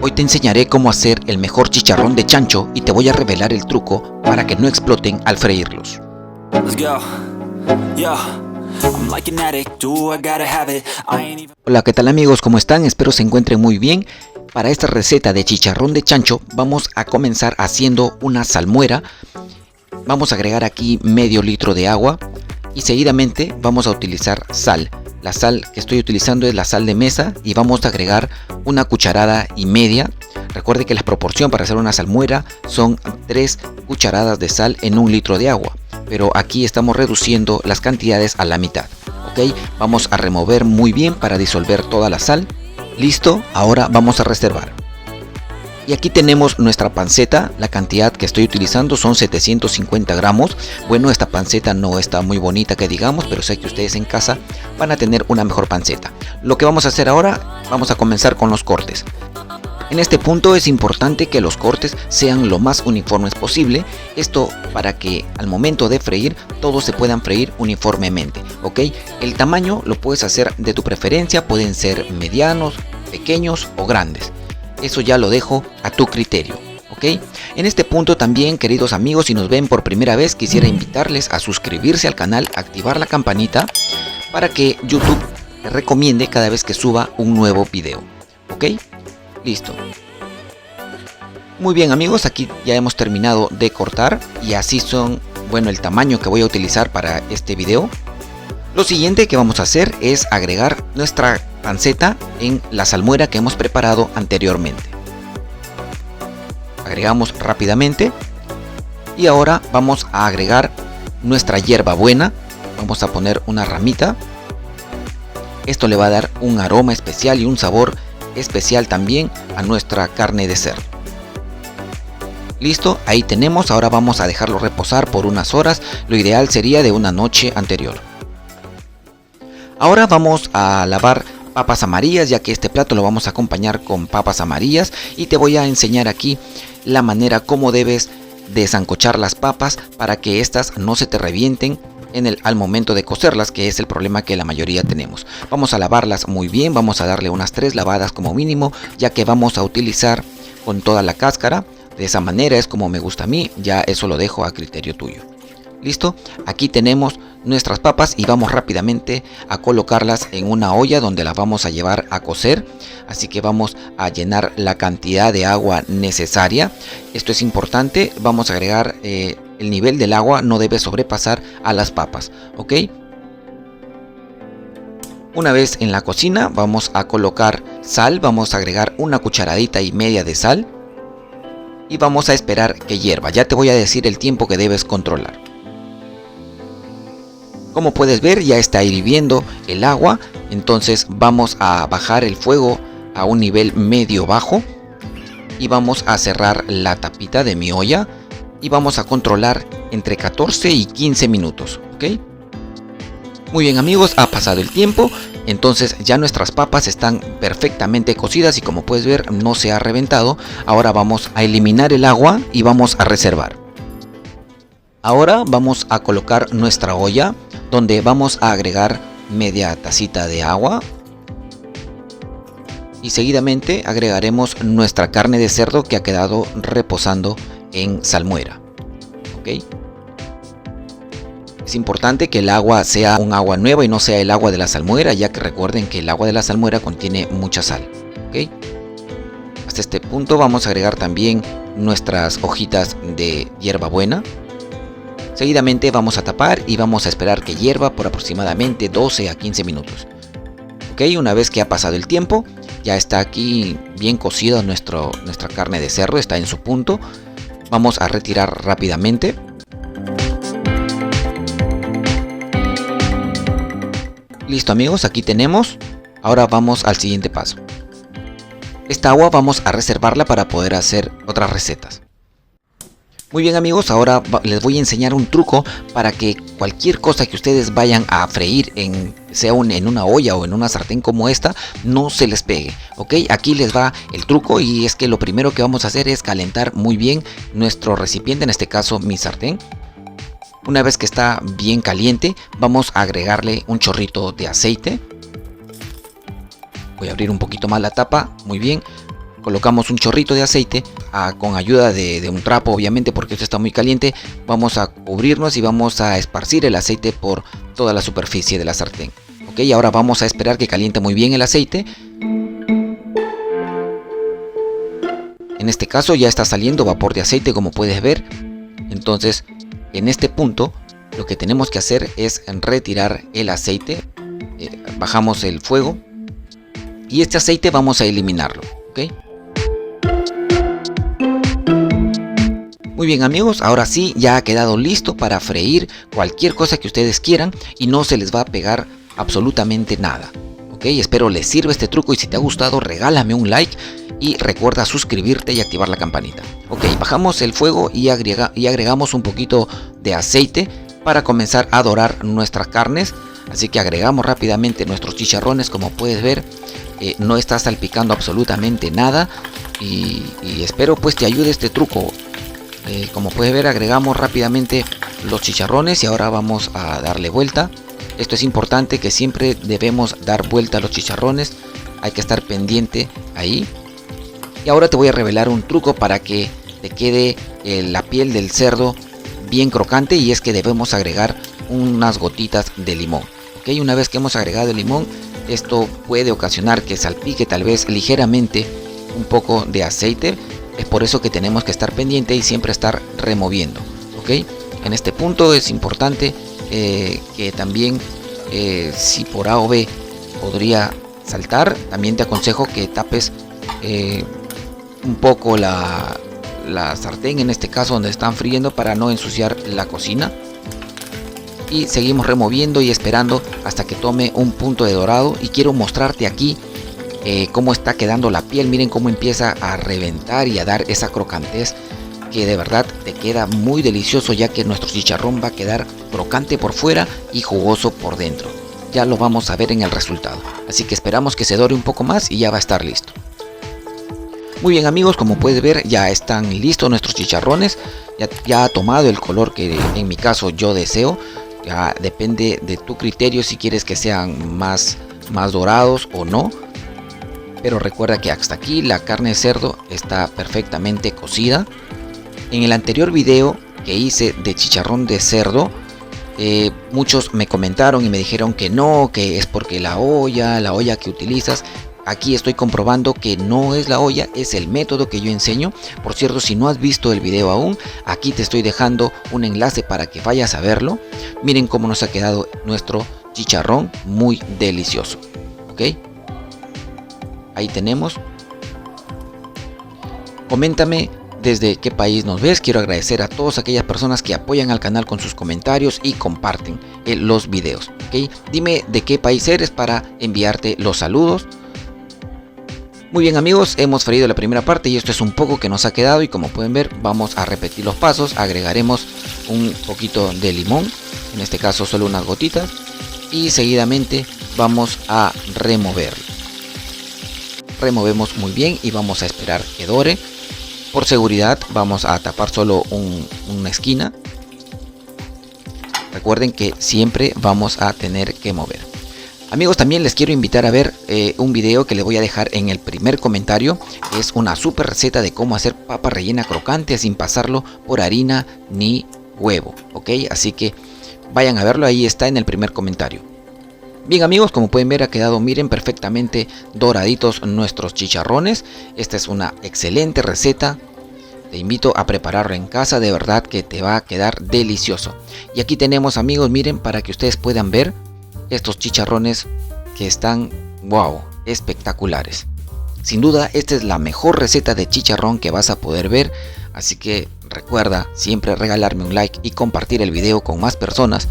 Hoy te enseñaré cómo hacer el mejor chicharrón de chancho y te voy a revelar el truco para que no exploten al freírlos. Hola, ¿qué tal amigos? ¿Cómo están? Espero se encuentren muy bien. Para esta receta de chicharrón de chancho vamos a comenzar haciendo una salmuera. Vamos a agregar aquí medio litro de agua y seguidamente vamos a utilizar sal. La sal que estoy utilizando es la sal de mesa y vamos a agregar una cucharada y media. Recuerde que la proporción para hacer una salmuera son 3 cucharadas de sal en 1 litro de agua, pero aquí estamos reduciendo las cantidades a la mitad. Ok, vamos a remover muy bien para disolver toda la sal. Listo, ahora vamos a reservar. Y aquí tenemos nuestra panceta. La cantidad que estoy utilizando son 750 gramos. Bueno, esta panceta no está muy bonita que digamos, pero sé que ustedes en casa van a tener una mejor panceta. Lo que vamos a hacer ahora, vamos a comenzar con los cortes. En este punto es importante que los cortes sean lo más uniformes posible. Esto para que al momento de freír todos se puedan freír uniformemente. ¿Ok? El tamaño lo puedes hacer de tu preferencia. Pueden ser medianos, pequeños o grandes. Eso ya lo dejo a tu criterio, ¿ok? En este punto también, queridos amigos, si nos ven por primera vez, quisiera invitarles a suscribirse al canal, activar la campanita para que YouTube les recomiende cada vez que suba un nuevo video, ¿ok? Listo. Muy bien amigos, aquí ya hemos terminado de cortar y así son, bueno, el tamaño que voy a utilizar para este video. Lo siguiente que vamos a hacer es agregar nuestra panceta en la salmuera que hemos preparado anteriormente. Agregamos rápidamente y ahora vamos a agregar nuestra hierbabuena. Vamos a poner una ramita. Esto le va a dar un aroma especial y un sabor especial también a nuestra carne de cerdo. Listo, ahí tenemos. Ahora vamos a dejarlo reposar por unas horas. Lo ideal sería de una noche anterior. Ahora vamos a lavar papas amarillas, ya que este plato lo vamos a acompañar con papas amarillas, y te voy a enseñar aquí la manera como debes de sancochar las papas para que estas no se te revienten al momento de cocerlas, que es el problema que la mayoría tenemos. Vamos a lavarlas muy bien, vamos a darle unas 3 lavadas como mínimo, ya que vamos a utilizar con toda la cáscara. De esa manera es como me gusta a mí, ya eso lo dejo a criterio tuyo. Listo, aquí tenemos nuestras papas y vamos rápidamente a colocarlas en una olla donde las vamos a llevar a cocer. Así que vamos a llenar la cantidad de agua necesaria. Esto es importante, vamos a agregar el nivel del agua, no debe sobrepasar a las papas, ¿ok? Una vez en la cocina vamos a colocar sal, vamos a agregar una cucharadita y media de sal y vamos a esperar que hierva. Ya te voy a decir el tiempo que debes controlar. Como puedes ver, ya está hirviendo el agua, entonces vamos a bajar el fuego a un nivel medio bajo y vamos a cerrar la tapita de mi olla y vamos a controlar entre 14 y 15 minutos, ¿ok? Muy bien amigos, ha pasado el tiempo, entonces ya nuestras papas están perfectamente cocidas y como puedes ver no se ha reventado. Ahora vamos a eliminar el agua y vamos a reservar. Ahora vamos a colocar nuestra olla donde vamos a agregar media tacita de agua y seguidamente agregaremos nuestra carne de cerdo que ha quedado reposando en salmuera. ¿Ok? Es importante que el agua sea un agua nueva y no sea el agua de la salmuera, ya que recuerden que el agua de la salmuera contiene mucha sal. ¿Ok? Hasta este punto vamos a agregar también nuestras hojitas de hierbabuena. Seguidamente vamos a tapar y vamos a esperar que hierva por aproximadamente 12 a 15 minutos. Ok, una vez que ha pasado el tiempo, ya está aquí bien cocida nuestra carne de cerdo, está en su punto. Vamos a retirar rápidamente. Listo amigos, aquí tenemos. Ahora vamos al siguiente paso. Esta agua vamos a reservarla para poder hacer otras recetas. Muy bien amigos, ahora les voy a enseñar un truco para que cualquier cosa que ustedes vayan a freír, sea en una olla o en una sartén como esta, no se les pegue. Ok, aquí les va el truco y es que lo primero que vamos a hacer es calentar muy bien nuestro recipiente, en este caso mi sartén. Una vez que está bien caliente, vamos a agregarle un chorrito de aceite. Voy a abrir un poquito más la tapa, muy bien. colocamos un chorrito de aceite con ayuda de un trapo, obviamente, porque esto está muy caliente. Vamos a cubrirnos y vamos a esparcir el aceite por toda la superficie de la sartén. Ok, ahora vamos a esperar que caliente muy bien el aceite. En este caso ya está saliendo vapor de aceite, como puedes ver. Entonces, en este punto, lo que tenemos que hacer es retirar el aceite. Bajamos el fuego y este aceite vamos a eliminarlo. ¿Ok? Muy bien, amigos, ahora sí ya ha quedado listo para freír cualquier cosa que ustedes quieran y no se les va a pegar absolutamente nada. Ok, espero les sirva este truco y si te ha gustado regálame un like y recuerda suscribirte y activar la campanita. Ok, bajamos el fuego y agregamos un poquito de aceite para comenzar a dorar nuestras carnes. Así que agregamos rápidamente nuestros chicharrones. Como puedes ver, no está salpicando absolutamente nada y espero pues te ayude este truco. Como puedes ver, agregamos rápidamente los chicharrones y ahora vamos a darle vuelta. Esto es importante, que siempre debemos dar vuelta a los chicharrones. Hay que estar pendiente ahí. Y ahora te voy a revelar un truco para que te quede la piel del cerdo bien crocante, y es que debemos agregar unas gotitas de limón. ¿Ok? Una vez que hemos agregado el limón, esto puede ocasionar que salpique tal vez ligeramente un poco de aceite. Es por eso que tenemos que estar pendiente y siempre estar removiendo. ¿Ok? En este punto es importante que también si por A o B podría saltar, también te aconsejo que tapes un poco la sartén, en este caso donde están friendo, para no ensuciar la cocina. Y seguimos removiendo y esperando hasta que tome un punto de dorado. Y quiero mostrarte aquí cómo está quedando la piel. Miren cómo empieza a reventar y a dar esa crocantez, que de verdad te queda muy delicioso, ya que nuestro chicharrón va a quedar crocante por fuera y jugoso por dentro. Ya lo vamos a ver en el resultado, así que esperamos que se dore un poco más y ya va a estar listo. Muy bien, amigos, como puedes ver ya están listos nuestros chicharrones. Ya ha tomado el color que en mi caso yo deseo. Ya depende de tu criterio si quieres que sean más dorados o no. Pero recuerda que hasta aquí la carne de cerdo está perfectamente cocida. En el anterior video que hice de chicharrón de cerdo, muchos me comentaron y me dijeron que no, que es porque la olla que utilizas. Aquí estoy comprobando que no es la olla, es el método que yo enseño. Por cierto, si no has visto el video aún, aquí te estoy dejando un enlace para que vayas a verlo. Miren cómo nos ha quedado nuestro chicharrón, muy delicioso. ¿Ok? Ahí tenemos. Coméntame desde qué país nos ves. Quiero agradecer a todas aquellas personas que apoyan al canal con sus comentarios y comparten los videos. ¿Ok? Dime de qué país eres para enviarte los saludos. Muy bien, amigos, hemos freído la primera parte y esto es un poco que nos ha quedado, y como pueden ver vamos a repetir los pasos. Agregaremos un poquito de limón, en este caso solo unas gotitas, y seguidamente vamos a removerlo. Removemos muy bien y vamos a esperar que dore. Por seguridad vamos a tapar solo una esquina. Recuerden que siempre vamos a tener que mover. Amigos, también les quiero invitar a ver un video que les voy a dejar en el primer comentario. Es una super receta de cómo hacer papa rellena crocante sin pasarlo por harina ni huevo. ¿Ok? Así que vayan a verlo, ahí está en el primer comentario. Bien, amigos, como pueden ver ha quedado, miren, perfectamente doraditos nuestros chicharrones. Esta es una excelente receta. Te invito a prepararlo en casa, de verdad que te va a quedar delicioso. Y aquí tenemos, amigos, miren, para que ustedes puedan ver estos chicharrones que están, wow, espectaculares. Sin duda, esta es la mejor receta de chicharrón que vas a poder ver. Así que recuerda siempre regalarme un like y compartir el video con más personas.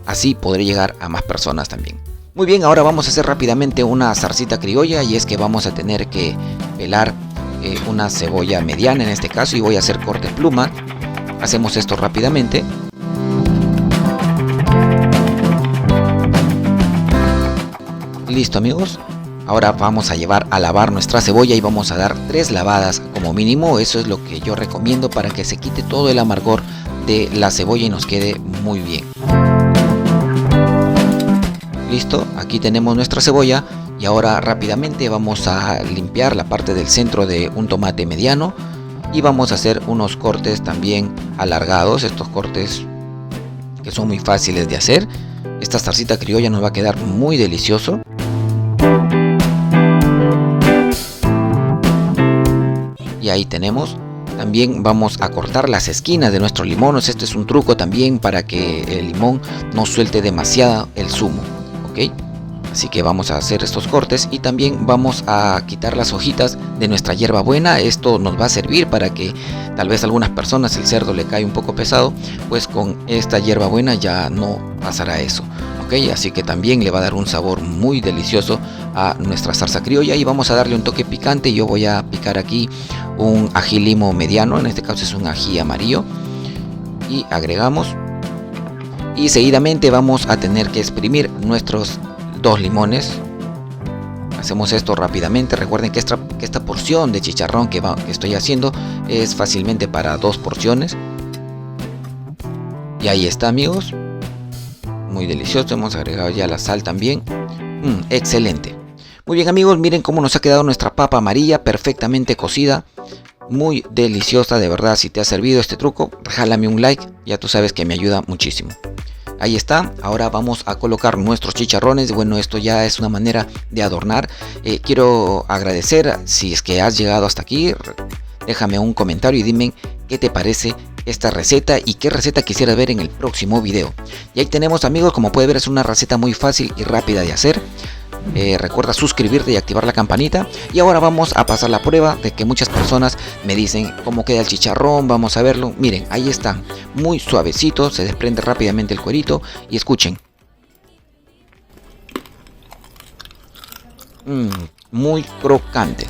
Así podré llegar a más personas también. Muy bien, ahora vamos a hacer rápidamente una salsita criolla. Y es que vamos a tener que pelar una cebolla mediana en este caso. Y voy a hacer corte pluma. Hacemos esto rápidamente. Listo, amigos, ahora vamos a llevar a lavar nuestra cebolla y vamos a dar 3 lavadas como mínimo. Eso es lo que yo recomiendo para que se quite todo el amargor de la cebolla y nos quede muy bien. Listo, aquí tenemos nuestra cebolla Y ahora rápidamente vamos a limpiar la parte del centro de un tomate mediano y vamos a hacer unos cortes también alargados, estos cortes que son muy fáciles de hacer. Esta salsita criolla nos va a quedar muy delicioso. Y ahí tenemos. También vamos a cortar las esquinas de nuestros limones. Este es un truco también para que el limón no suelte demasiado el zumo, ¿ok? Así que vamos a hacer estos cortes y también vamos a quitar las hojitas de nuestra hierbabuena. Esto nos va a servir para que tal vez a algunas personas el cerdo le cae un poco pesado, pues con esta hierbabuena ya no pasará eso, ¿ok? Así que también le va a dar un sabor muy delicioso a nuestra salsa criolla y vamos a darle un toque picante. Yo voy a picar aquí un ají limo mediano, en este caso es un ají amarillo, y agregamos. Y seguidamente vamos a tener que exprimir nuestros 2 limones. Hacemos esto rápidamente. Recuerden que esta porción de chicharrón que estoy haciendo es fácilmente para 2 porciones. Y ahí está, amigos, muy delicioso. Hemos agregado ya la sal también. Excelente. Muy bien, amigos, miren cómo nos ha quedado nuestra papa amarilla perfectamente cocida. Muy deliciosa, de verdad. Si te ha servido este truco, regálame un like, ya tú sabes que me ayuda muchísimo. Ahí está. Ahora vamos a colocar nuestros chicharrones. Bueno, esto ya es una manera de adornar. Quiero agradecer si es que has llegado hasta aquí. Déjame un comentario y dime qué te parece esta receta y qué receta quisieras ver en el próximo video. Y ahí tenemos, amigos, como puedes ver, es una receta muy fácil y rápida de hacer. Recuerda suscribirte y activar la campanita. Y ahora vamos a pasar la prueba de que muchas personas me dicen cómo queda el chicharrón. Vamos a verlo. Miren, ahí está, muy suavecito, se desprende rápidamente el cuerito. Y escuchen, muy crocante,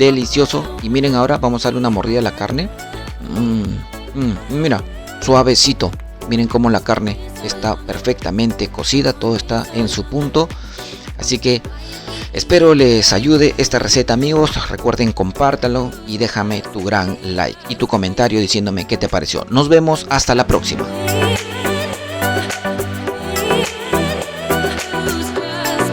delicioso. Y miren, ahora vamos a darle una mordida a la carne. Mira, suavecito. Miren cómo la carne está perfectamente cocida, todo está en su punto. Así que espero les ayude esta receta, amigos. Recuerden, compártalo y déjame tu gran like y tu comentario diciéndome qué te pareció. Nos vemos hasta la próxima.